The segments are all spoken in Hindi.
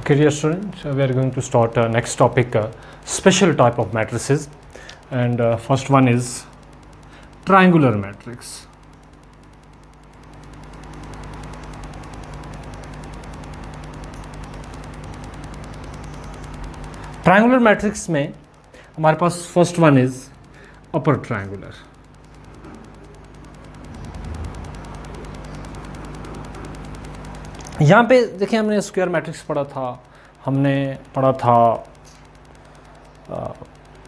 Okay, dear students, we are going to start next topic, special type of matrices, and first one is triangular matrix. Triangular matrix में हमारे पास first one is upper triangular. यहाँ पे देखिए हमने स्क्वायर मैट्रिक्स पढ़ा था, हमने पढ़ा था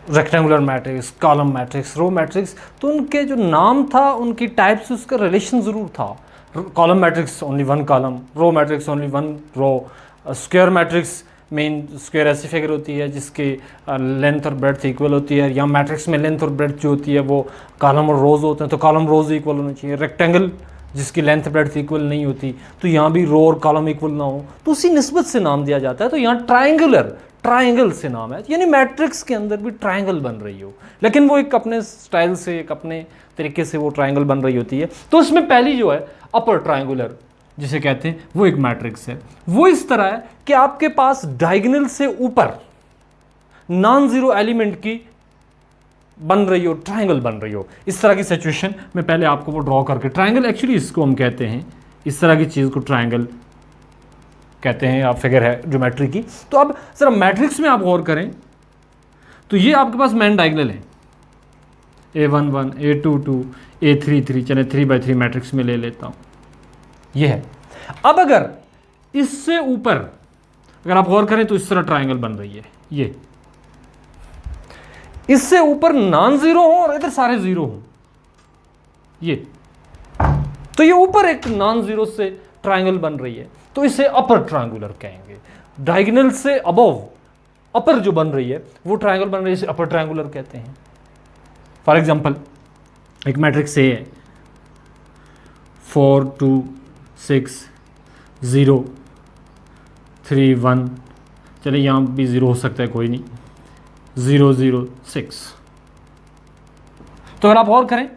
rectangular matrix, column matrix, row matrix. तो उनके जो नाम था, उनकी टाइप से उसका रिलेशन ज़रूर था. Column matrix only one column, row matrix only one row, square matrix मेन स्क्वायर ऐसी फिगर होती है जिसकी लेंथ और ब्रेड्थ इक्वल होती है, या मैट्रिक्स में लेंथ और ब्रेड्थ जो होती है वो कॉलम और रोज़ होते हैं, तो कॉलम रोज़ इक्वल होनी चाहिए. रेक्टेंगल जिसकी लेंथ ब्रेड्थ इक्वल नहीं होती, तो यहाँ भी रो और कॉलम इक्वल ना हो, तो उसी निस्बत से नाम दिया जाता है. तो यहाँ ट्रायंगल से नाम है, यानी मैट्रिक्स के अंदर भी ट्रायंगल बन रही हो, लेकिन वो एक अपने स्टाइल से, एक अपने तरीके से वो ट्रायंगल बन रही होती है. तो उसमें पहली जो है अपर ट्रायंगुलर जिसे कहते हैं, वो एक मैट्रिक्स है. वो इस तरह है कि आपके पास डायगोनल से ऊपर नॉन जीरो एलिमेंट की बन रही हो, ट्रायंगल बन रही हो. इस तरह की सिचुएशन में पहले आपको वो ड्रॉ करके, ट्रायंगल एक्चुअली इसको हम कहते हैं, इस तरह की चीज़ को ट्रायंगल कहते हैं, आप फिगर है ज्योमेट्री की. तो अब जरा मैट्रिक्स में आप गौर करें, तो ये आपके पास मेन डायगोनल है, A11, A22, A33. चले 3x3 मैट्रिक्स में ले लेता हूँ, ये है. अब अगर इससे ऊपर अगर आप गौर करें तो इस तरह ट्रायंगल बन रही है, ये इससे ऊपर नॉन जीरो हो और इधर सारे जीरो हो, ये तो ये ऊपर एक नॉन जीरो से ट्रायंगल बन रही है, तो इसे अपर ट्रायंगुलर कहेंगे. डायगोनल से अबव अपर जो बन रही है वो ट्रायंगल बन रही है, इसे अपर ट्रायंगुलर कहते हैं. फॉर एग्जांपल एक मैट्रिक्स ए है, 4 2 6 0 3 1. चलिए यहाँ भी ज़ीरो हो सकता है, कोई नहीं, 0 0 6. तो अगर आप और करें,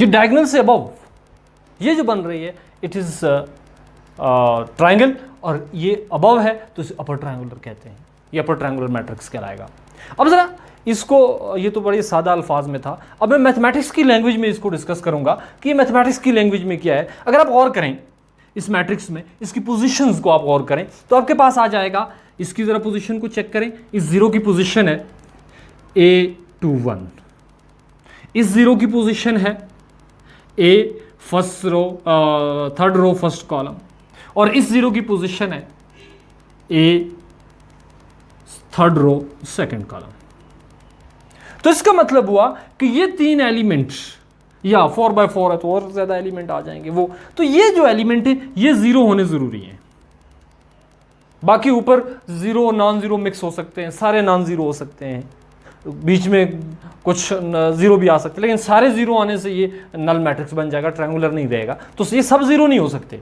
ये डायगोनल से अबव ये जो बन रही है, इट इज़ ट्रायंगल, और ये अबव है तो इसे अपर ट्रायंगुलर कहते हैं. ये अपर ट्रायंगुलर मैट्रिक्स कहलाएगा. अब ज़रा इसको, ये तो बड़ी सादा अल्फाज में था, अब मैं मैथमेटिक्स की लैंग्वेज में इसको डिस्कस करूंगा कि ये मैथमेटिक्स की लैंग्वेज में क्या है. अगर आप गौर करें इस मैट्रिक्स में, इसकी पोजीशंस को आप गौर करें, तो आपके पास आ जाएगा, इसकी ज़रा पोजीशन को चेक करें. इस ज़ीरो की पोजीशन है A21, इस ज़ीरो की पोजीशन है A first row, third row first column, और इस ज़ीरो की पोजीशन है A third row second column. तो इसका मतलब हुआ कि ये तीन एलिमेंट, या 4x4 है तो और ज्यादा एलिमेंट आ जाएंगे वो, तो ये जो एलिमेंट है ये जीरो होने जरूरी है. बाकी ऊपर जीरो नॉन जीरो मिक्स हो सकते हैं, सारे नॉन जीरो हो सकते हैं, बीच में कुछ जीरो भी आ सकते हैं, लेकिन सारे जीरो आने से ये नल मैट्रिक्स बन जाएगा, ट्रायंगुलर नहीं रहेगा. तो ये सब जीरो नहीं हो सकते,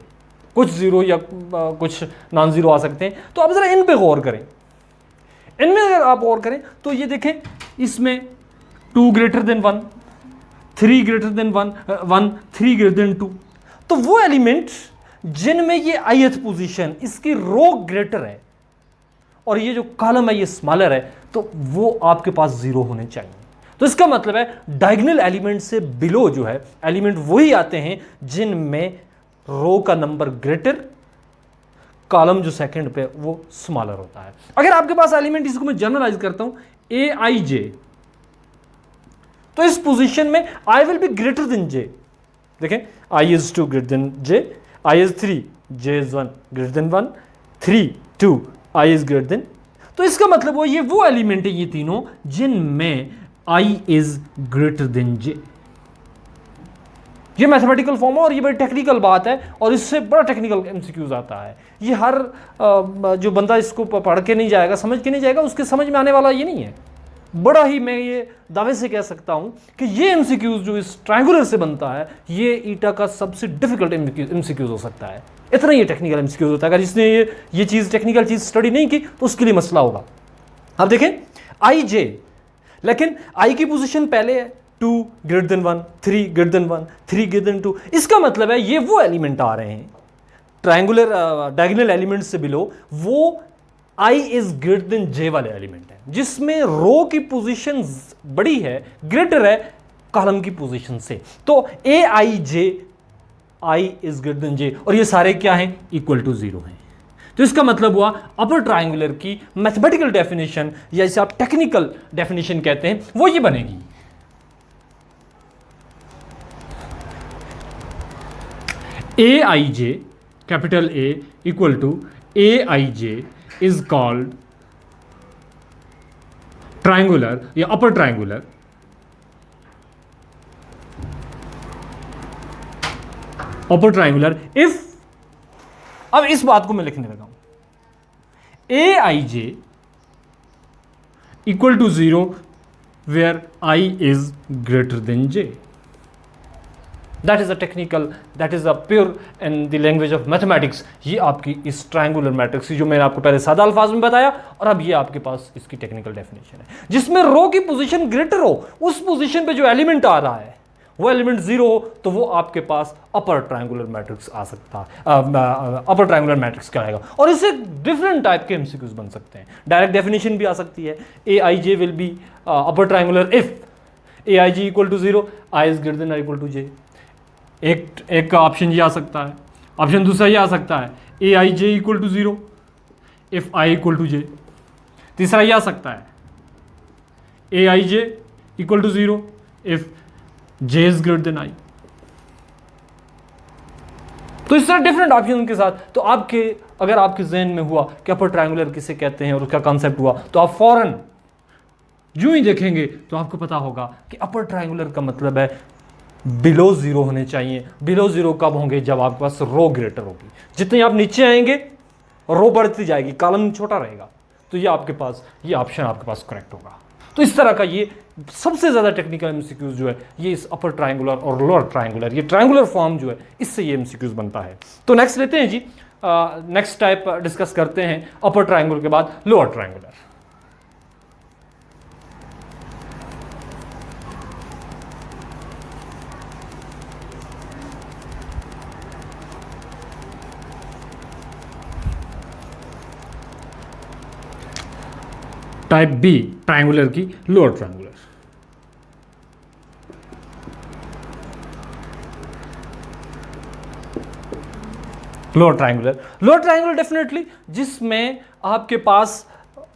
कुछ जीरो या कुछ नॉन जीरो आ सकते हैं. तो अब जरा इन पे गौर करें. इनमें अगर आप गौर करें तो ये देखें, इसमें 2 greater than 1, 3 greater than 1, 3 greater than 2. तो वो एलिमेंट जिनमें ये ith पोजीशन, इसकी रो ग्रेटर है और ये जो कॉलम है ये स्मॉलर है, तो वो आपके पास जीरो होने चाहिए. तो इसका मतलब है डायगोनल एलिमेंट से बिलो जो है एलिमेंट वही आते हैं जिनमें रो का नंबर ग्रेटर, कॉलम जो सेकंड पे वो स्मॉलर होता है. अगर आपके पास एलिमेंट, इसको मैं जनरलाइज करता हूं, Aij, तो इस पोजीशन में I will be greater than J. देखें, I is 2 greater than J, I is 3, J is 1 greater than 1, 3 2, I is greater than. तो इसका मतलब ये वो एलिमेंट है ये तीनों जिनमें I is greater than J. ये मैथमेटिकल फॉर्म है और ये बड़ी टेक्निकल बात है, और इससे बड़ा टेक्निकल एमसीक्यूज आता है. ये हर जो बंदा इसको पढ़ के नहीं जाएगा, समझ के नहीं जाएगा, उसके समझ में आने वाला ये नहीं है. बड़ा ही, मैं ये दावे से कह सकता हूं कि ये एमसीक्यूज जो इस ट्रायंगुलर से बनता है, ये ईटा का सबसे डिफिकल्ट एमसीक्यूज हो सकता है. इतना ये टेक्निकल एमसीक्यूज होता है. अगर जिसने ये चीज़, टेक्निकल चीज़ स्टडी नहीं की तो उसके लिए मसला होगा. अब देखें Ij, लेकिन I की पोजीशन पहले है, 2 greater than 1, 3 greater than 1, 3 greater than 2. इसका मतलब है ये वो एलिमेंट आ रहे हैं ट्रायंगुलर डायगोनल एलिमेंट से बिलो वो i is greater than j वाले एलिमेंट है, जिसमें रो की पोजीशन बड़ी है, ग्रेटर है कॉलम की पोजीशन से। तो a i j i is greater than j, और ये सारे क्या हैं, इक्वल टू 0 हैं। तो इसका मतलब हुआ अपर ट्रायंगुलर की मैथमेटिकल डेफिनेशन या इसे आप टेक्निकल डेफिनेशन कहते हैं, वो ये बनेगी। A I J, capital A equal to A I J is called triangular या अपर ट्रायंगुलर इफ, अब इस बात को मैं लिखने लगा हूं, A I J equal to 0 where i is greater than j। That is a technical, that is a pure in the language of mathematics. ये आपकी इस ट्रायंगुलर मैट्रिक्स जो मैंने आपको पहले सादा अल्फाज में बताया, और अब ये आपके पास इसकी टेक्निकल डेफिनेशन है, जिसमें रो की पोजीशन ग्रेटर हो, उस पोजीशन पे जो एलिमेंट आ रहा है वो एलिमेंट 0 हो, तो वो आपके पास अपर ट्रायंगुलर मैट्रिक्स आ सकता है, अपर ट्रायंगुलर मैट्रिक्स कहलाएगा। और इससे डिफरेंट टाइप के एमसीक्यूज बन सकते हैं। डायरेक्ट डेफिनेशन भी आ सकती है, ए आई J will be upper triangular if A I G equal to 0, I is greater than और इक्वल टू जे। एक ऑप्शन ये आ सकता है। ऑप्शन दूसरा ये आ सकता है, ए आई J equal to 0 if I equal to J. तीसरा ये आ सकता है, ए आई जे इक्वल टू 0 इफ j is greater than i। तो इस तरह डिफरेंट ऑप्शन के साथ, तो आपके अगर आपके जहन में हुआ कि अपर ट्रायंगुलर किसे कहते हैं और उसका कॉन्सेप्ट हुआ, तो आप फौरन यूं ही देखेंगे तो आपको पता होगा कि अपर ट्रायंगुलर का मतलब है बिलो 0 होने चाहिए। बिलो 0 कब होंगे, जब आपके पास रो ग्रेटर होगी। जितने आप नीचे आएंगे रो बढ़ती जाएगी, कॉलम छोटा रहेगा, तो ये आपके पास, ये ऑप्शन आपके पास करेक्ट होगा। तो इस तरह का ये सबसे ज्यादा टेक्निकल एमसीक्यूज जो है ये इस अपर ट्रायंगुलर और लोअर ट्रायंगुलर, ये ट्रायंगुलर फॉर्म जो है इससे ये एमसीक्यूज बनता है। तो नेक्स्ट लेते हैं जी, नेक्स्ट टाइप डिस्कस करते हैं अपर ट्रायंगुलर के बाद lower triangular. Type B triangular की lower triangular. Lower triangular definitely जिसमें आपके पास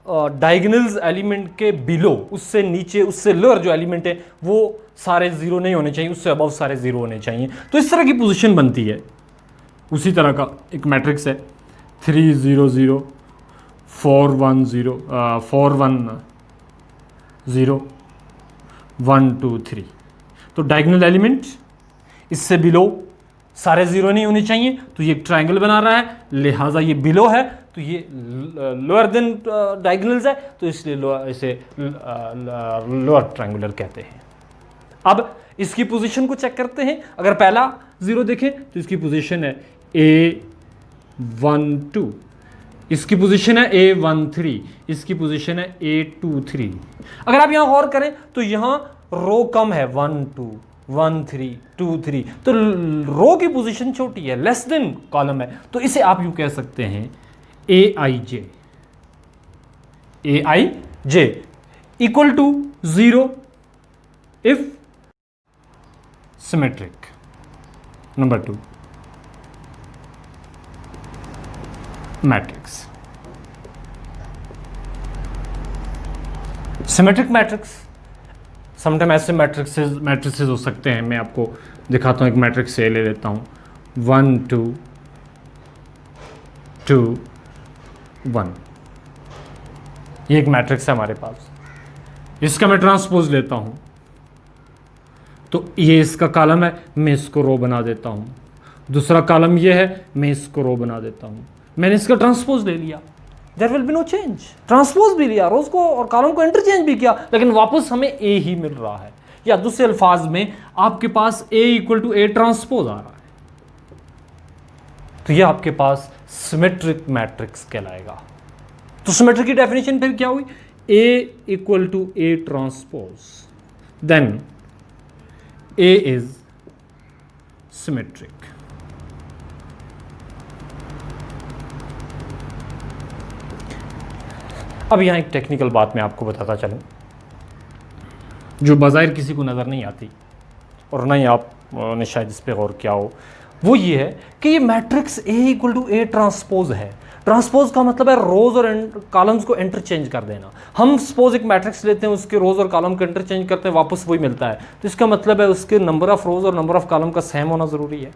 डायगोनल्स एलिमेंट के बिलो, उससे नीचे, उससे लोअर जो एलिमेंट है वो सारे 0 नहीं होने चाहिए, उससे अबव सारे 0 होने चाहिए। तो इस तरह की पोजीशन बनती है। उसी तरह का एक मैट्रिक्स है 3 0 0 4 1 0 4 1 0 1 2 3। तो डायगोनल एलिमेंट इससे बिलो सारे 0 नहीं होने चाहिए, तो ये ट्रायंगल बना रहा है, लिहाजा ये बिलो है, तो ये लोअर देन डायगोनल्स है, तो इसलिए इसे लोअर ट्रायंगुलर कहते हैं। अब इसकी पोजीशन को चेक करते हैं। अगर पहला 0 देखें तो इसकी पोजीशन है A1 2, इसकी पोजीशन है A1 3, इसकी पोजीशन है A2 3। अगर आप यहां गौर करें तो यहां रो कम है 1 2 1 3 2 3, तो रो की पोजीशन छोटी है, लेस देन कॉलम है, तो इसे आप यूं कह सकते हैं AIJ equal to 0 if symmetric. Number 2 matrix, symmetric matrix. Sometime ऐसे मैट्रिक्सेस हो सकते हैं। मैं आपको दिखाता हूँ, एक मैट्रिक्स से ले लेता हूँ 1 2 2 1। ये एक मैट्रिक्स है हमारे पास, इसका मैं ट्रांसपोज लेता हूँ, तो ये इसका कॉलम है, मैं इसको रो बना देता हूँ। दूसरा कॉलम ये है, मैं इसको रो बना देता हूँ। मैंने इसका ट्रांसपोज ले लिया, there will be no change. Transpose भी लिया, रोज को और कॉलम को इंटरचेंज भी किया, लेकिन वापस हमें ए ही मिल रहा है। या दूसरे अल्फाज में आपके पास ए इक्वल टू ए ट्रांसपोज आ रहा है, तो यह आपके पास सिमेट्रिक मैट्रिक्स कहलाएगा। तो सिमेट्रिक की डेफिनेशन फिर क्या हुई, A equal to A transpose, then A is symmetric. अब यहाँ एक टेक्निकल बात मैं आपको बताता चलूँ जो बाज़ाहिर किसी को नज़र नहीं आती और ना ही आपने शायद इस पर गौर किया हो, वो ये है कि ये matrix A equal to A transpose है। ट्रांसपोज का मतलब है रोज और कॉलम्स को इंटरचेंज कर देना। हम सपोज एक मैट्रिक्स लेते हैं, उसके रोज और कॉलम को इंटरचेंज करते हैं, वापस वही मिलता है, तो इसका मतलब है उसके नंबर ऑफ रोज और नंबर ऑफ कॉलम का सेम होना ज़रूरी है।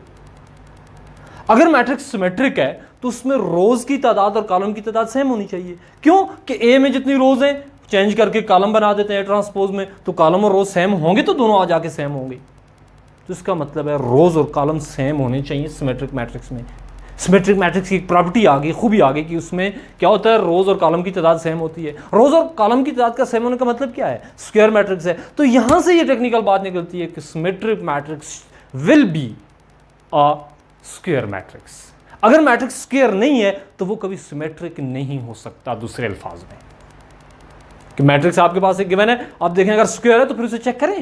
अगर मैट्रिक्स सिमेट्रिक है तो उसमें रोज की तादाद और कॉलम की तादाद सेम होनी चाहिए। क्यों? कि ए में जितनी रोज हैं चेंज करके कॉलम बना देते हैं ट्रांसपोज में, तो कॉलम और रोज सेम होंगे तो दोनों आ जाके सेम होंगे। तो इसका मतलब है रोज और कॉलम सेम होने चाहिए सिमेट्रिक मैट्रिक्स में। सिमेट्रिक मैट्रिक्स की एक प्रॉपर्टी आ गई, खूबी आ गई कि उसमें क्या होता है, रोज और कॉलम की तादाद सेम होती है। रोज और कॉलम की तादाद का सेम होने का मतलब क्या है? स्क्वायर मैट्रिक्स है। तो यहां से ये टेक्निकल बात निकलती है कि symmetric matrix will be a square matrix. अगर मैट्रिक्स स्क्वायर नहीं है तो वो कभी सिमेट्रिक नहीं हो सकता। दूसरे अल्फाज में कि मैट्रिक्स आपके पास एक गिवन है, आप देखें अगर स्क्वायर है तो फिर उसे चेक करें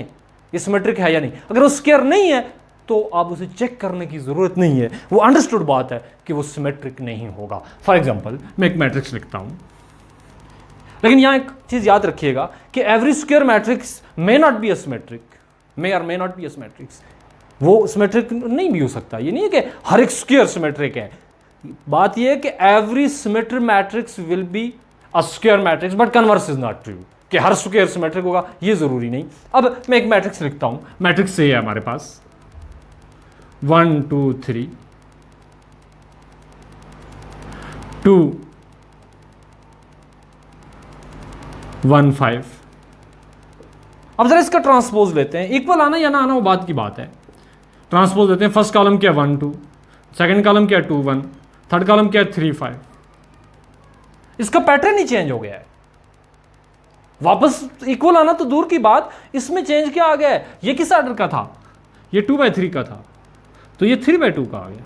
ये सिमेट्रिक है या नहीं। अगर वो स्क्वायर नहीं है तो आप उसे चेक करने की जरूरत नहीं है, वो अंडरस्टूड बात है कि वो सिमेट्रिक नहीं होगा। फॉर एग्जांपल मैं एक मैट्रिक्स लिखता हूं, लेकिन यहां एक चीज याद रखिएगा कि every square matrix may not be a symmetric, may और मे नॉट बी अ सिमेट्रिक्स। वो सिमेट्रिक नहीं भी हो सकता। ये नहीं है कि हर एक स्क्वायर सिमेट्रिक है। बात ये है कि every symmetric matrix will be a square matrix, but converse is not true कि हर स्क्वायर सिमेट्रिक होगा, ये जरूरी नहीं। अब मैं एक मैट्रिक्स लिखता हूं, मैट्रिक्स से है हमारे पास 1 2 3 2 1 5। अब जरा इसका ट्रांसपोज लेते हैं। इक्वल आना या ना आना वो बात की बात है। ट्रांसपोज लेते हैं। फर्स्ट कॉलम क्या 1 2, सेकंड कॉलम क्या 2 1, थर्ड कॉलम क्या 3 5। इसका पैटर्न ही चेंज हो गया है। वापस इक्वल आना तो दूर की बात, इसमें चेंज क्या आ गया है? ये किस ऑर्डर का था? ये 2/3 का था, तो ये 3/2 का आ गया।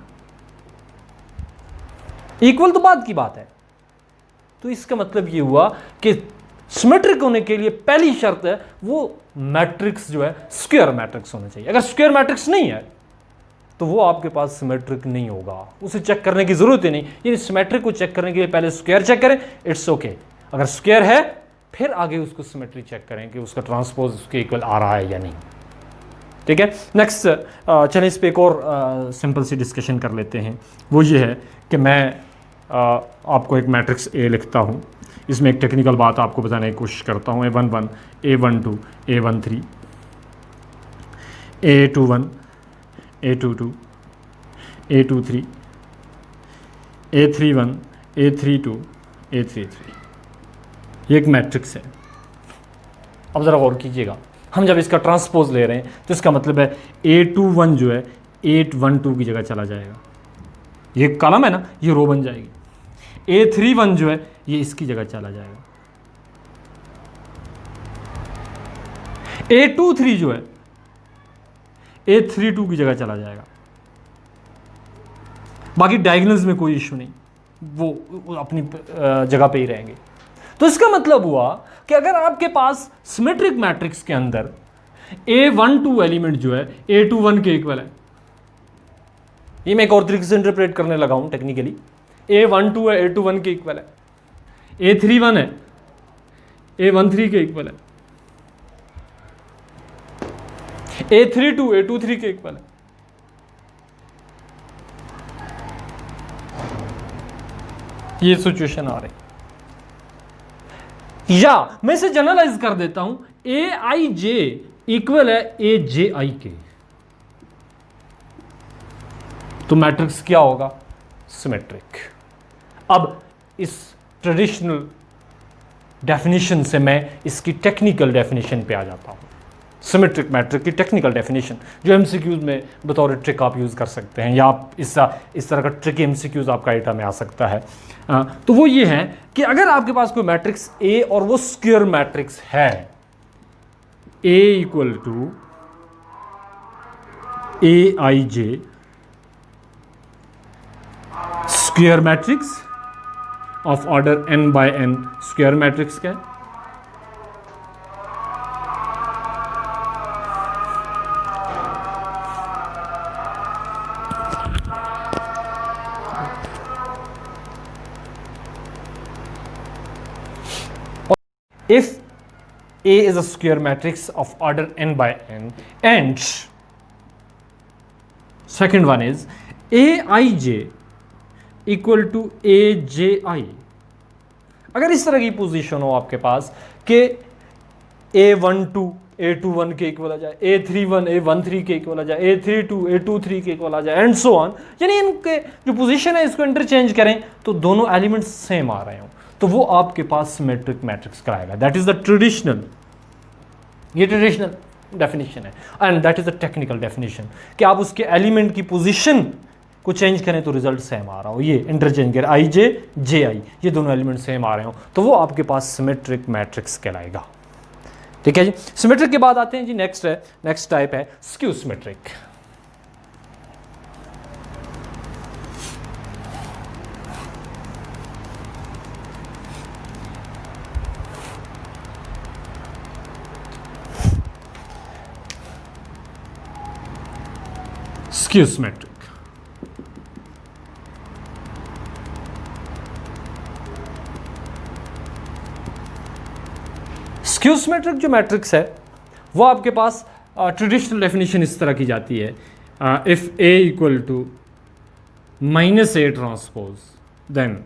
इक्वल तो बाद की बात है। तो इसका मतलब ये हुआ कि सिमेट्रिक होने के लिए पहली शर्त है वो मैट्रिक्स जो है स्क्वायर मैट्रिक्स होना चाहिए। अगर स्क्वायर मैट्रिक्स नहीं है तो वो आपके पास सिमेट्रिक नहीं होगा। उसे चेक करने की जरूरत ही नहीं। यानी सिमेट्रिक को चेक करने के लिए पहले स्क्वायर चेक करें, इट्स ओके। अगर स्क्वायर है फिर आगे उसको सिमेट्री चेक करें कि उसका ट्रांसपोज उसके इक्वल आ रहा है या नहीं। ठीक है, नेक्स्ट चलिए इस पर एक और सिंपल सी डिस्कशन कर लेते हैं। वो ये है कि मैं आपको एक मैट्रिक्स ए लिखता हूँ, इसमें एक टेक्निकल बात आपको बताने की कोशिश करता हूँ। A11 A12 A13 A21 A22 A23 A31 A32 A33। ये एक मैट्रिक्स है। अब ज़रा गौर कीजिएगा, हम जब इसका ट्रांसपोज ले रहे हैं तो इसका मतलब है A21 जो है 812 की जगह चला जाएगा। ये कॉलम है ना, ये रो बन जाएगी। A31 जो है ये इसकी जगह चला जाएगा। A23 जो है A32 की जगह चला जाएगा। बाकी डायगोनल्स में कोई इशू नहीं, वो अपनी जगह पे ही रहेंगे। तो इसका मतलब हुआ कि अगर आपके पास सिमेट्रिक मैट्रिक्स के अंदर A12 एलिमेंट जो है A21 के इक्वल है, ये मैं एक और तरीके से इंटरप्रेट करने लगा हूं टेक्निकली। A12 है A21 के इक्वल है, A31 है A13 के इक्वल है, A32 A23 के इक्वल है। ये सिचुएशन आ रही, या मैं इसे जनरलाइज कर देता हूं, AIJ इक्वल है AJI के, तो मैट्रिक्स क्या होगा? सिमेट्रिक। अब इस ट्रेडिशनल डेफिनेशन से मैं इसकी टेक्निकल डेफिनेशन पे आ जाता हूं। सिमेट्रिक मैट्रिक की टेक्निकल डेफिनेशन जो एमसीक्यूज में बतौर ट्रिक आप यूज़ कर सकते हैं, या आप इस तरह का ट्रिक एमसीक्यूज आपका आइटा में आ सकता है। तो वो ये है कि अगर आपके पास कोई मैट्रिक्स ए और वो स्क्वायर मैट्रिक्स है, A equal to AIJ square matrix of order n by n, square matrix का है। if A is a square matrix of order n by n and second one is Aij equal to Aj, अगर इस तरह की पोजीशन हो आपके पास कि A12 A21 के इक्वल आ जाए, A31 A13 के इक्वल आ जाए, A32 A23 के इक्वल आ जाए एंड सो ऑन, यानी इनके जो पोजीशन है इसको इंटरचेंज करें तो दोनों एलिमेंट्स सेम आ रहे हो, तो वो आपके पास सिमेट्रिक मैट्रिक्स कराएगा. दैट इज द ट्रेडिशनल, ये ट्रेडिशनल डेफिनेशन है and that is the technical definition कि आप उसके एलिमेंट की पोजीशन को चेंज करें तो रिजल्ट सेम आ रहा हो, ये इंटरचेंज करें आई जे जे आई, ये दोनों एलिमेंट सेम आ रहे हो तो वो आपके पास सिमेट्रिक मैट्रिक्स कहलाएगा. ठीक है जी. सिमेट्रिक के बाद आते हैं जी नेक्स्ट टाइप है skew symmetric. Skew symmetric skew symmetric जो मैट्रिक्स है वो आपके पास ट्रेडिशनल डेफिनेशन इस तरह की जाती है, if A equal to minus A transpose then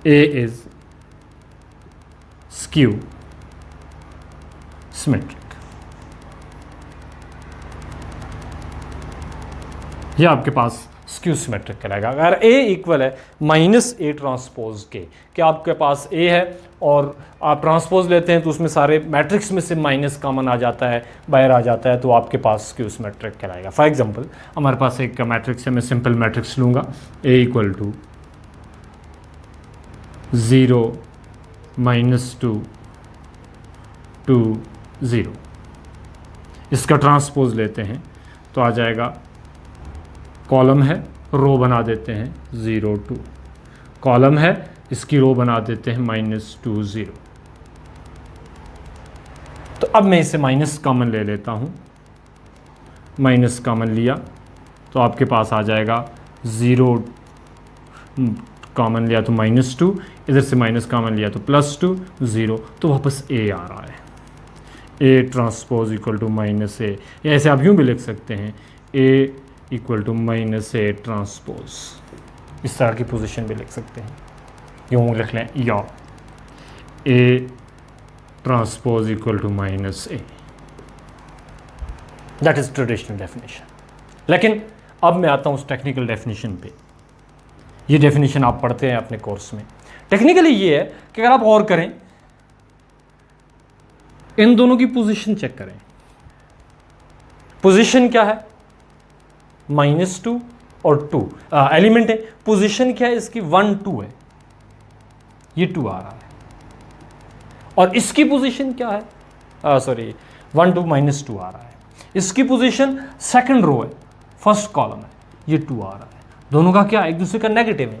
A is skew symmetric. ये आपके पास स्क्यू सिमेट्रिक कहलाएगा. अगर A इक्वल है माइनस ए ट्रांसपोज के, कि आपके पास A है और आप ट्रांसपोज लेते हैं तो उसमें सारे मैट्रिक्स में से माइनस कॉमन आ जाता है, बाहर आ जाता है, तो आपके पास स्क्यू सिमेट्रिक कहलाएगा. फॉर एग्जांपल हमारे पास एक मैट्रिक्स है, मैं सिंपल मैट्रिक्स लूँगा, A इक्वल टू 0 -2 2 0. इसका ट्रांसपोज लेते हैं तो आ जाएगा, कॉलम है रो बना देते हैं 0 2, कॉलम है इसकी रो बना देते हैं -2 0. तो अब मैं इसे माइनस कॉमन ले लेता हूं, माइनस कॉमन लिया तो आपके पास आ जाएगा 0 कॉमन लिया तो -2, इधर से माइनस कॉमन लिया तो +2 0, तो वापस A आ रहा है. A transpose equal to -A, या ऐसे आप यूँ भी लिख सकते हैं A equal to -A transpose, इस तरह की पोजीशन भी लिख सकते हैं, यूँ लिख लें, या A transpose equal to -A. That is traditional definition. लेकिन अब मैं आता हूँ उस टेक्निकल डेफिनेशन पे. ये डेफिनेशन आप पढ़ते हैं अपने कोर्स में. टेक्निकली ये है कि अगर आप और करें, इन दोनों की पोजीशन चेक करें. पोजीशन क्या है, -2 और 2 एलिमेंट है. पोजीशन क्या है इसकी, 1 2 है, ये 2 आ रहा है. और इसकी पोजीशन क्या है, 1 2 -2 आ रहा है. इसकी पोजीशन सेकंड रो है, फर्स्ट कॉलम है, ये 2 आ रहा है. दोनों का क्या, एक दूसरे का नेगेटिव है.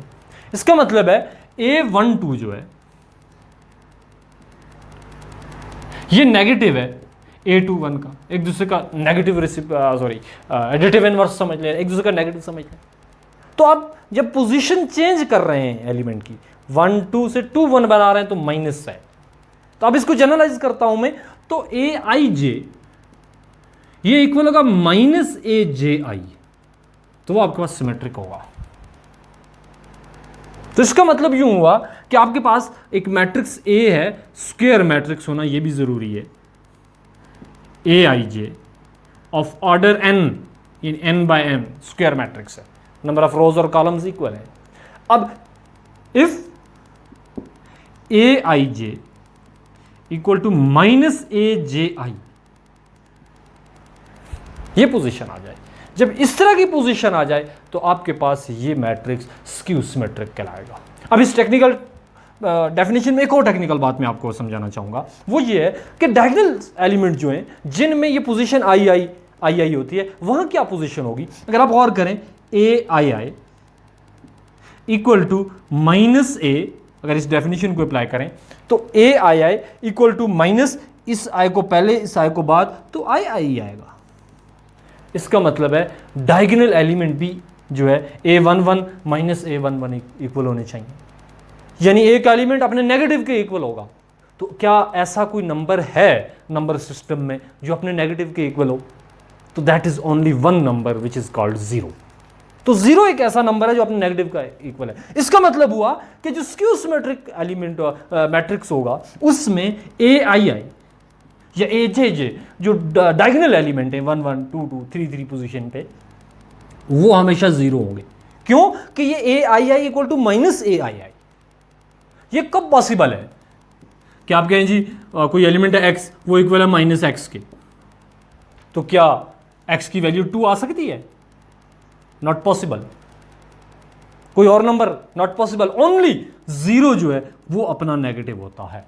इसका मतलब है A12 जो है ये नेगेटिव है A21 का, एक दूसरे का नेगेटिव एडिटिव इनवर्स समझ लें, एक दूसरे का नेगेटिव समझ लें. तो आप जब पोजीशन चेंज कर रहे हैं एलिमेंट की, 1 2 से 2 1 बना रहे हैं तो माइनस है. तो अब इसको जनरलाइज करता हूं मैं, तो Aij ये इक्वल होगा -Aj, तो वो आपके पास सिमेट्रिक होगा. तो इसका मतलब यूं हुआ कि आपके पास एक मैट्रिक्स A है, स्क्वायर मैट्रिक्स होना ये भी जरूरी है, Aij of order n, in n by n square matrix है, नंबर ऑफ रोज और कॉलम्स इक्वल है. अब if Aij equal to -Aj, ये पोजीशन आ जाए, जब इस तरह की पोजीशन आ जाए तो आपके पास ये मैट्रिक्स स्क्यू सिमेट्रिक कहलाएगा. अब इस टेक्निकल डेफिनेशन में एक और टेक्निकल बात मैं आपको समझाना चाहूंगा, वो ये है कि डायगोनल एलिमेंट जो हैं जिनमें ये पोजीशन आई होती है, वहां क्या पोजीशन होगी. अगर आप और करें, Aii इक्वल टू -A, अगर इस डेफिनेशन को अप्लाई करें तो Aii इक्वल टू माइनस इस आई को पहले इस आई को बाद, तो आई आएगा. इसका मतलब है डायगोनल एलिमेंट भी जो है A11 -A11 इक्वल होने चाहिए, यानी एक एलिमेंट अपने नेगेटिव के इक्वल होगा. तो क्या ऐसा कोई नंबर है नंबर सिस्टम में जो अपने नेगेटिव के इक्वल हो? तो that is only one number which is called zero. तो जीरो एक ऐसा नंबर है जो अपने नेगेटिव का इक्वल है। इसका मतलब हुआ कि जो स्क्यू सिमेट्रिक एलिमेंट मैट्रिक्स होगा उसमें ए आई आई या ए जे जे जो डायगोनल एलिमेंट है 1 1 2 2 3 3 पोजीशन पे, वो हमेशा जीरो होंगे। क्यों? कि ये ए I I equal to minus A I आई। ये कब पॉसिबल है कि आप कहें जी कोई एलिमेंट है एक्स, वो इक्वल है माइनस एक्स के, तो क्या एक्स की वैल्यू 2 आ सकती है? Not possible. कोई और number? Not possible. Only zero जो है वो अपना नेगेटिव होता है।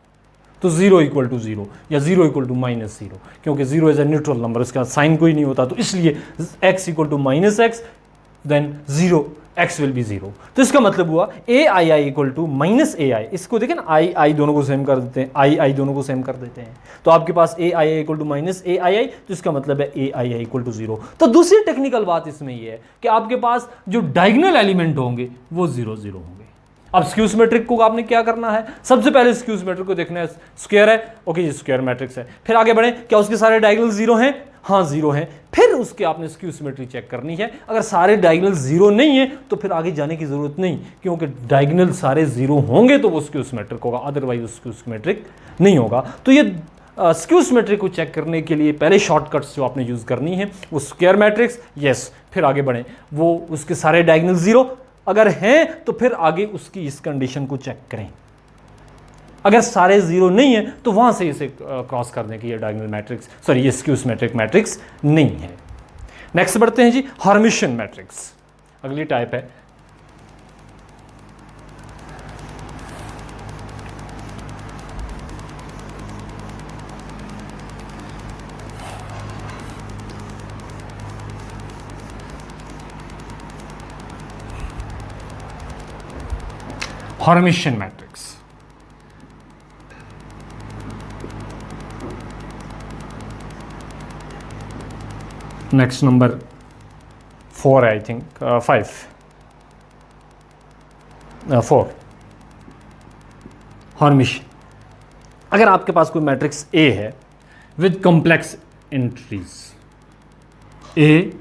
तो जीरो इक्वल टू जीरो या zero equal to minus zero, क्योंकि zero is a neutral number, इसका साइन कोई नहीं होता, तो इसलिए X equal to minus X, then zero, X will be zero. तो इसका मतलब हुआ A I I equal to minus A I. इसको देखें ना, आई आई दोनों को सेम कर देते हैं, आई आई दोनों को सेम कर देते हैं, तो आपके पास ए I I equal to minus A I आई, तो इसका मतलब है ए I I equal to zero. तो दूसरी टेक्निकल बात इसमें यह है कि आपके पास जो डायगोनल एलिमेंट होंगे वो जीरो जीरो होंगे। अब स्क्यू सिमेट्रिक को आपने क्या करना है? सबसे पहले स्क्यू सिमेट्रिक को देखना है, स्क्वायर है, ओके ये स्क्वायर मैट्रिक्स है। फिर आगे बढ़े, क्या उसके सारे डायगोनल जीरो हैं? हाँ जीरो हैं। फिर उसके आपने स्क्यू सिमेट्री चेक करनी है। अगर सारे डायगोनल जीरो नहीं है तो फिर आगे जाने की जरूरत नहीं, क्योंकि डायगोनल सारे जीरो होंगे तो वो स्क्यू सिमेट्रिक होगा, अदरवाइज स्क्यू सिमेट्रिक नहीं होगा। तो ये स्क्यू सिमेट्री को चेक करने के लिए पहले शॉर्टकट्स जो आपने यूज करनी है वो स्क्वायर मैट्रिक्स, यस। फिर आगे बढ़े, वो उसके सारे डायगोनल जीरो अगर हैं तो फिर आगे उसकी इस कंडीशन को चेक करें। अगर सारे जीरो नहीं है तो वहां से इसे क्रॉस कर दें कि ये डायगोनल मैट्रिक्स, सॉरी ये स्क्यू सिमेट्रिक मैट्रिक्स नहीं है। नेक्स्ट बढ़ते हैं जी, हर्मिशियन मैट्रिक्स, अगली टाइप है। Hermitian matrix. नेक्स्ट नंबर 4 है, आई थिंक 5 4 हर्मिशियन। अगर आपके पास कोई मैट्रिक्स ए है with complex entries, A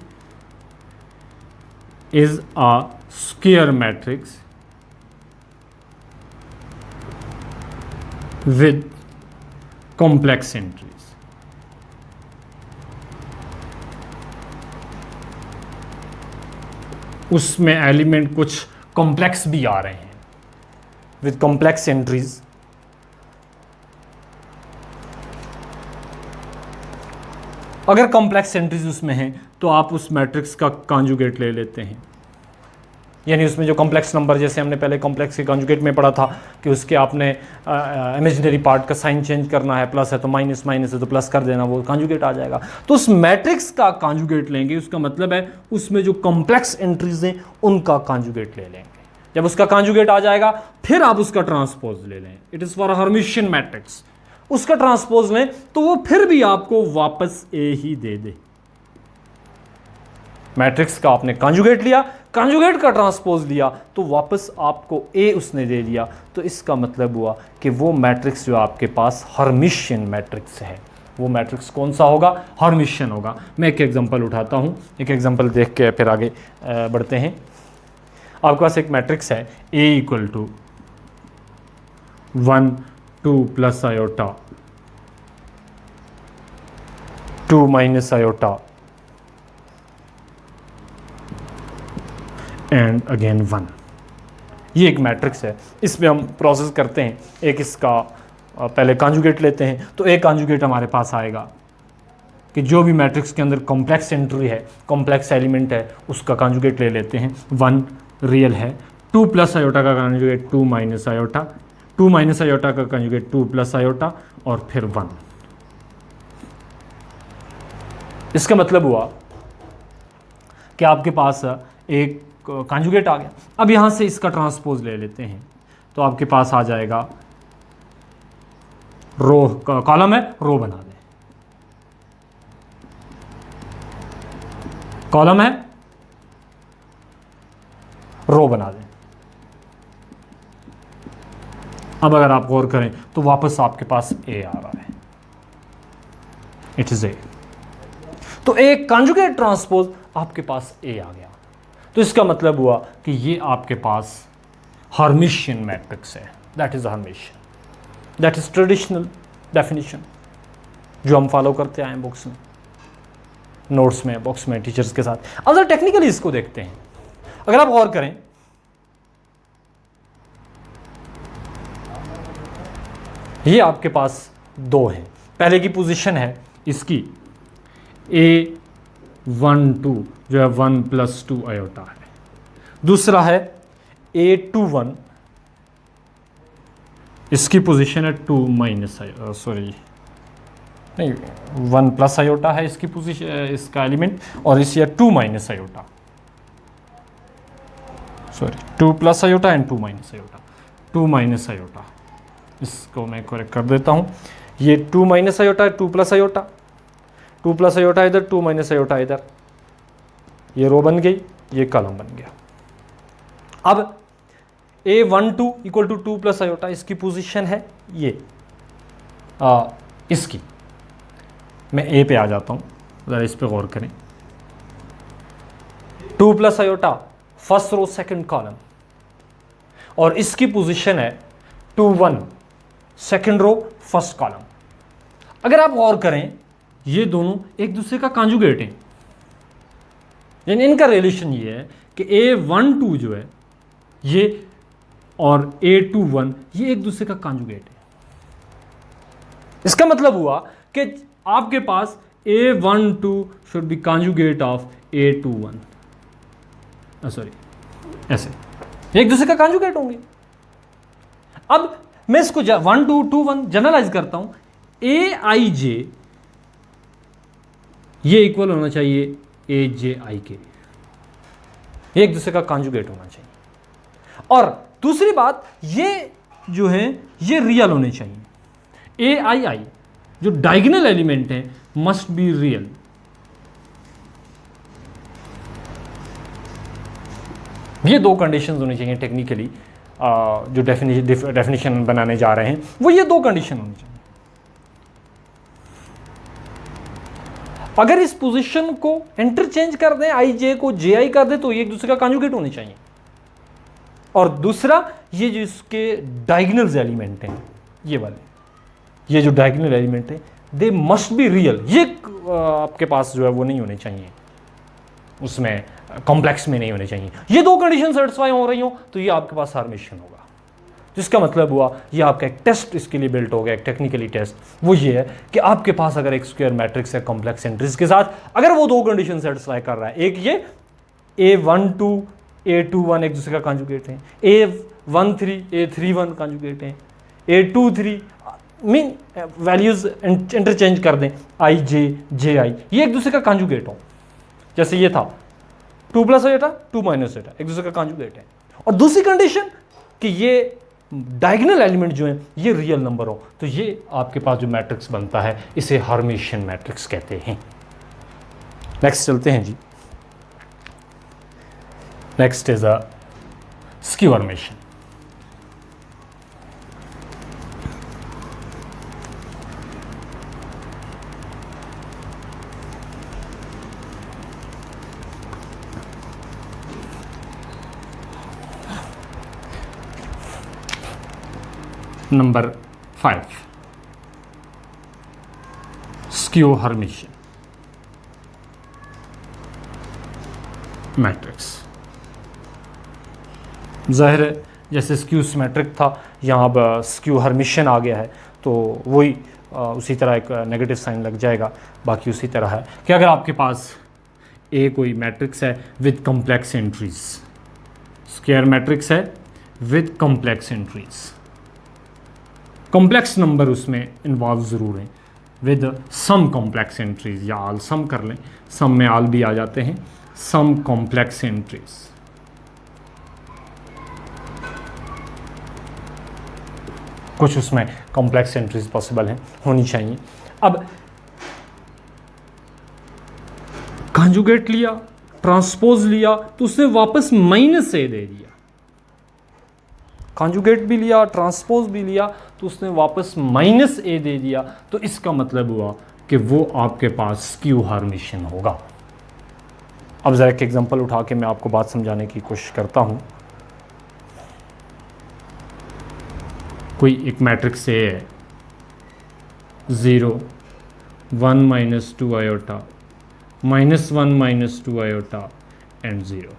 is a square matrix with complex entries, उसमें एलिमेंट कुछ कॉम्प्लेक्स भी आ रहे हैं विद कॉम्प्लेक्स एंट्रीज। अगर कॉम्प्लेक्स एंट्रीज उसमें हैं तो आप उस मैट्रिक्स का कॉन्जुगेट ले लेते हैं, यानी उसमें जो कॉम्प्लेक्स नंबर, जैसे हमने पहले कॉम्प्लेक्स के कॉन्जुगेट में पढ़ा था कि उसके आपने इमेजिनरी पार्ट का साइन चेंज करना है, प्लस है तो माइनस, माइनस है तो प्लस कर देना, वो कॉन्जुगेट आ जाएगा। तो उस मैट्रिक्स का कॉन्जुगेट लेंगे, उसका मतलब है उसमें जो कॉम्प्लेक्स एंट्रीज हैं उनका कॉन्जुगेट ले लेंगे। जब उसका कॉन्जुगेट आ जाएगा फिर आप उसका ट्रांसपोज ले लें, it is for Hermitian matrix. उसका ट्रांसपोज लें तो वो फिर भी आपको वापस ए ही दे दे। मैट्रिक्स का आपने कॉन्जुगेट लिया, कॉन्जुगेट का ट्रांसपोज लिया तो वापस आपको ए उसने दे दिया। तो इसका मतलब हुआ कि वो मैट्रिक्स जो आपके पास हर्मिशियन मैट्रिक्स है, वो मैट्रिक्स कौन सा होगा? हर्मिशियन होगा। मैं एक एग्जांपल उठाता हूं, एक एग्जांपल देख के फिर आगे बढ़ते हैं। आपके पास एक मैट्रिक्स है A equal to 1 2 plus iota 2 minus iota and again 1। ये एक मैट्रिक्स है, इसमें हम प्रोसेस करते हैं, एक इसका पहले कॉन्जुगेट लेते हैं। तो एक कॉन्जुगेट हमारे पास आएगा कि जो भी मैट्रिक्स के अंदर कॉम्प्लेक्स एंट्री है, कॉम्प्लेक्स एलिमेंट है, उसका कॉन्जुगेट ले लेते हैं। 1 रियल है, 2 प्लस आयोटा का conjugate 2 minus iota, 2 minus iota का कॉन्जुगेट 2 प्लस आयोटा और फिर 1। इसका मतलब हुआ कि आपके पास एक कॉन्जुगेट आ गया। अब यहां से इसका ट्रांसपोज ले लेते हैं तो आपके पास आ जाएगा रो, कॉलम है, रो बना दें, कॉलम है, रो बना दें। अब अगर आप गौर करें तो वापस आपके पास ए आ रहा है, इट इज ए। तो ए कॉन्जुगेट ट्रांसपोज आपके पास ए आ गया। तो इसका मतलब हुआ कि ये आपके पास हर्मिशियन मैट्रिक्स है। That is Hermitian, that is traditional definition जो हम फॉलो करते आए हैं बुक्स में, नोट्स में, बुक्स में, टीचर्स के साथ। अब जरा टेक्निकली इसको देखते हैं। अगर आप गौर करें, ये आपके पास दो हैं। पहले की पोजीशन है इसकी A12 जो है 1 + 2 आयोटा है। दूसरा है A21, इसकी पोजीशन है 2 - सॉरी नहीं 1 + आयोटा है इसकी पोजीशन, इसका एलिमेंट, और इस 2 - iota, sorry 2 + iota and 2 - iota, 2 - iota. इसको मैं करेक्ट कर देता हूँ। ये 2 - आयोटा है, 2 + आयोटा, 2 + आयोटा इधर, 2 - आयोटा इधर। ये रो बन गई, ये कॉलम बन गया। अब A12 = 2 + आयोटा, इसकी पोजीशन है ये इसकी। मैं ए पे आ जाता हूँ, ज़रा इस पे गौर करें। 2 + iota first row second column, और इसकी पोजीशन है 2 1 सेकंड रो फर्स्ट कॉलम। अगर आप गौर करें, ये दोनों एक दूसरे का कॉन्जुगेट हैं, यानी इनका रिलेशन ये है कि A12 जो है ये और A21 ये एक दूसरे का कॉन्जुगेट है। इसका मतलब हुआ कि आपके पास A12 should be conjugate of A21, sorry ऐसे एक दूसरे का कॉन्जुगेट होंगे। अब मैं इसको 1 2 2 1 जनरलाइज करता हूं। AIJ ये इक्वल होना चाहिए AJI के, ये एक दूसरे का कॉन्जुगेट होना चाहिए। और दूसरी बात, ये जो है ये रियल होने चाहिए। AII जो डायगोनल एलिमेंट है मस्ट बी रियल। ये दो कंडीशंस होनी चाहिए टेक्निकली, जो डेफिनेशन बनाने जा रहे हैं वो ये दो कंडीशन होनी चाहिए। अगर इस पोजीशन को इंटरचेंज कर दें, IJ को JI कर दें, तो ये एक दूसरे का कॉन्जुगेट होने चाहिए। और दूसरा, ये जो इसके डायगोनल एलिमेंट हैं, ये वाले, ये जो डायगोनल एलिमेंट है दे मस्ट बी रियल। ये आपके पास जो है वो नहीं होने चाहिए, उसमें कॉम्प्लेक्स में नहीं होने चाहिए। ये दो कंडीशन सेटिस्फाई हो रही हो तो ये आपके पास हर्मिशियन होगा। जिसका मतलब हुआ ये आपका एक टेस्ट इसके लिए बिल्ट हो गया, एक टेक्निकली टेस्ट। वो ये है कि आपके पास अगर एक स्क्वायर मैट्रिक्स है कॉम्प्लेक्स एंट्रीज के साथ, अगर वो दो कंडीशन सेटिस्फाई कर रहा है, एक ये A12 A21 एक दूसरे का कॉन्जुगेट है, A13 A31 कॉन्जुगेट है, A23 मीन वैल्यूज इंटरचेंज कर दें IJ JI, ये एक दूसरे का कॉन्जुगेट हो। जैसे ये था 2 + आयोटा 2 - आयोटा एक दूसरे का कॉन्जुगेट है। और दूसरी कंडीशन कि ये डायगोनल एलिमेंट जो है ये रियल नंबर हो, तो ये आपके पास जो मैट्रिक्स बनता है इसे हर्मिशियन मैट्रिक्स कहते हैं। नेक्स्ट चलते हैं जी। Next is a skew Hermitian. Number 5 skew Hermitian matrix. ज़ाहिर है जैसे स्क्यू सिमेट्रिक था, यहाँ अब स्क्यू हर्मिशियन आ गया है, तो वही उसी तरह एक नेगेटिव साइन लग जाएगा। बाकी उसी तरह है कि अगर आपके पास कोई मैट्रिक्स है with complex entries, square matrix है with complex entries, complex number उसमें इन्वॉल्व ज़रूर हैं विद सम कॉम्प्लेक्स एंट्रीज, या आल सम कर लें, सम में आल भी आ जाते हैं, सम कॉम्प्लेक्स एंट्रीज। कुछ उसमें कॉम्प्लेक्स एंट्रीज पॉसिबल हैं, होनी चाहिए। अब कॉन्जुगेट लिया, ट्रांसपोज लिया, तो उसने वापस -a दे दिया। कॉन्जुगेट भी लिया, ट्रांसपोज भी लिया, तो उसने वापस माइनस ए दे दिया, तो इसका मतलब हुआ कि वो आपके पास स्क्यू हर्मिशियन होगा। अब ज़रा एक एग्जांपल उठा के मैं आपको बात समझाने की कोशिश करता हूँ। कोई एक मैट्रिक्स ए है, 0 1 minus 2 iota -1 minus 2 iota and 0।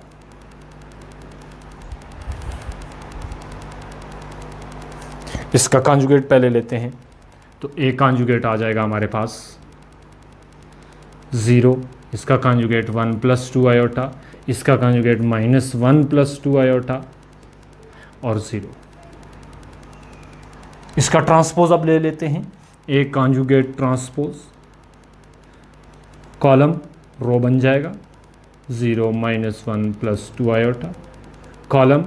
इसका कॉन्जुगेट पहले लेते हैं, तो ए कॉन्जुगेट आ जाएगा हमारे पास 0, इसका कॉन्जुगेट 1 प्लस 2 आयोटा, इसका कॉन्जुगेट -1 प्लस 2 आयोटा और 0। इसका ट्रांसपोज अब ले लेते हैं, A conjugate transpose, column row बन जाएगा 0 -1 plus 2 iota, column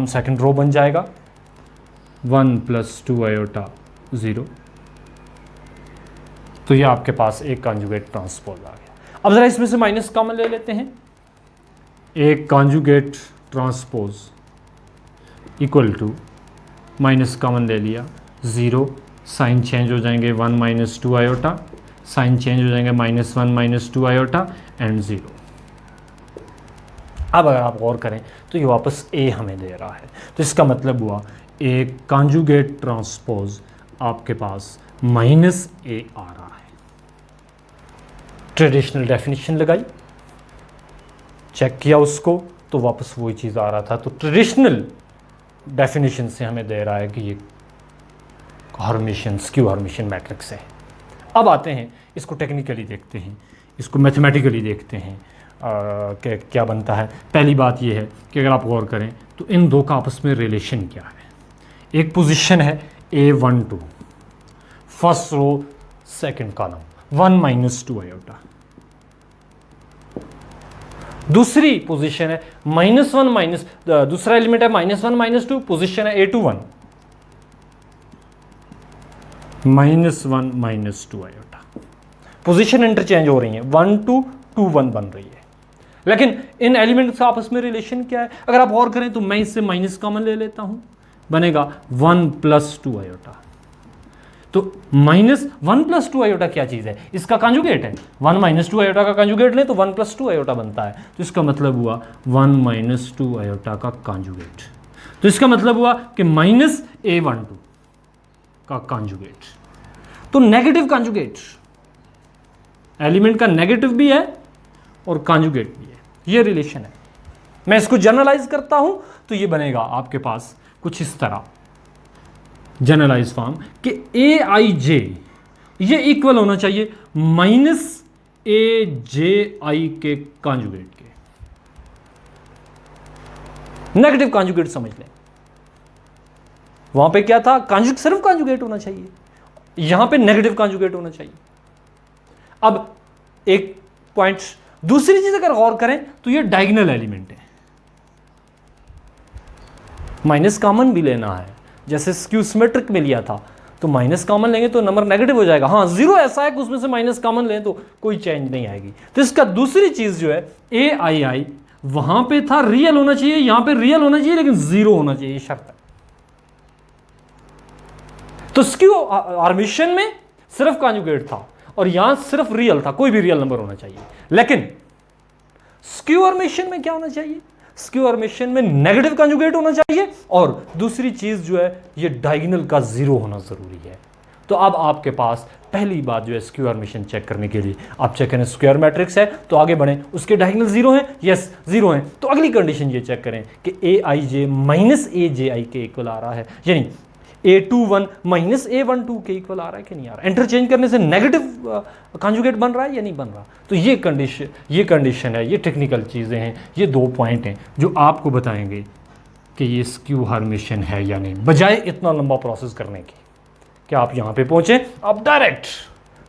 second row बन जाएगा 1 प्लस 2 आयोटा 0। तो ये आपके पास एक कॉन्जुगेट ट्रांसपोज आ गया। अब जरा इसमें से माइनस कॉमन ले लेते हैं, एक conjugate transpose equal to minus common ले लिया 0, साइन चेंज हो जाएंगे 1 माइनस 2 आयोटा, साइन चेंज हो जाएंगे -1 माइनस 2 आयोटा एंड 0। अब अगर आप गौर करें तो ये वापस ए हमें दे रहा है, तो इसका मतलब हुआ एक कॉन्जुगेट ट्रांसपोज आपके पास -a आ रहा है। ट्रेडिशनल डेफिनेशन लगाई, चेक किया उसको, तो वापस वही चीज़ आ रहा था। तो ट्रेडिशनल डेफिनेशन से हमें दे रहा है कि ये हर्मिशियन, स्क्यू हर्मिशियन मैट्रिक्स है। अब आते हैं इसको टेक्निकली देखते हैं, इसको मैथमेटिकली देखते हैं कि क्या बनता है। पहली बात ये है कि अगर आप गौर करें तो इन दो का आपस में रिलेशन क्या है। एक पोजीशन है A12, first row second column 1 minus 2 iota, दूसरी पोजीशन है -1 माइनस, दूसरा एलिमेंट है -1 माइनस 2, पोजीशन है A21 -1 minus 2 iota. Position interchange हो रही है, 1 2 2 1 बन रही है, लेकिन इन एलिमेंट्स का आपस में रिलेशन क्या है। अगर आप गौर करें तो मैं इससे माइनस कॉमन ले लेता हूं, बनेगा 1 प्लस 2 आयोटा। तो -1 प्लस 2 आयोटा क्या चीज़ है, इसका कॉन्जुगेट है। 1 माइनस 2 आयोटा का कॉन्जुगेट ले तो 1 प्लस 2 आयोटा बनता है, तो इसका मतलब हुआ 1 माइनस 2 आयोटा का कॉन्जुगेट। तो इसका मतलब हुआ कि -A12 का कॉन्जुगेट। तो नेगेटिव कॉन्जुगेट, एलिमेंट का नेगेटिव भी है और कॉन्जुगेट भी है, ये रिलेशन है। मैं इसको जनरलाइज करता हूं तो ये बनेगा आपके पास कुछ इस तरह, जनरलाइज फॉर्म कि AIJ ये इक्वल होना चाहिए -AJI के कॉन्जुगेट के। नेगेटिव कॉन्जुगेट समझ लें, वहां पे क्या था, कॉन्जुगेट सिर्फ कॉन्जुगेट होना चाहिए, यहां पे नेगेटिव कॉन्जुगेट होना चाहिए। अब एक पॉइंट, दूसरी चीज अगर गौर करें तो ये डायगोनल एलिमेंट है, माइनस कॉमन भी लेना है, जैसे स्क्यू सिमेट्रिक में लिया था तो माइनस कॉमन लेंगे तो नंबर नेगेटिव हो जाएगा। हाँ, 0 ऐसा है कि उसमें से माइनस कॉमन लें तो कोई चेंज नहीं आएगी। तो इसका दूसरी चीज जो है AII, वहां पे था रियल होना चाहिए, यहां पे रियल होना चाहिए लेकिन 0 होना चाहिए, शर्त है। तो स्क्यू हर्मिशियन में सिर्फ कॉन्जुगेट था और यहां सिर्फ रियल था, कोई भी रियल नंबर होना चाहिए। लेकिन स्क्यू हर्मिशियन में क्या होना चाहिए, स्क्यू हर्मिशियन में नेगेटिव कॉन्जुगेट होना चाहिए और दूसरी चीज जो है ये डायगोनल का 0 होना जरूरी है। तो अब आपके पास पहली बात जो है स्क्यू हर्मिशियन चेक करने के लिए आप चेक करें, स्क्वायर मैट्रिक्स है तो आगे बढ़ें, उसके डायगोनल 0 है, यस 0 है, तो अगली कंडीशन ये चेक करें कि AIJ -AJI के इक्वल आ रहा है, यानी A21 -A12 के इक्वल आ रहा है कि नहीं आ रहा। इंटरचेंज करने से नेगेटिव कॉन्जुगेट बन रहा है या नहीं बन रहा। तो ये कंडीशन है, ये टेक्निकल चीज़ें हैं, ये 2 पॉइंट हैं जो आपको बताएंगे कि ये स्क्यू हर्मिशियन है या नहीं, बजाय इतना लंबा प्रोसेस करने की। कि आप यहाँ पे पहुँचे, आप डायरेक्ट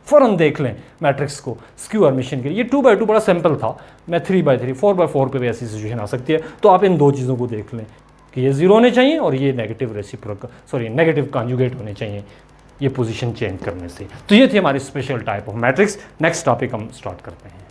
फ़ौरन देख लें मैट्रिक्स को स्क्यू हर्मिशियन के लिए। ये 2x2 बड़ा सिंपल था, मैं 3x3 4x4 पे भी ऐसी सिचुएशन आ सकती है। तो आप इन 2 चीज़ों को देख लें कि ये 0 होने चाहिए और ये नेगेटिव कॉन्जुगेट होने चाहिए, ये पोजीशन चेंज करने से। तो ये थी हमारी special type of matrix. Next topic हम स्टार्ट करते हैं।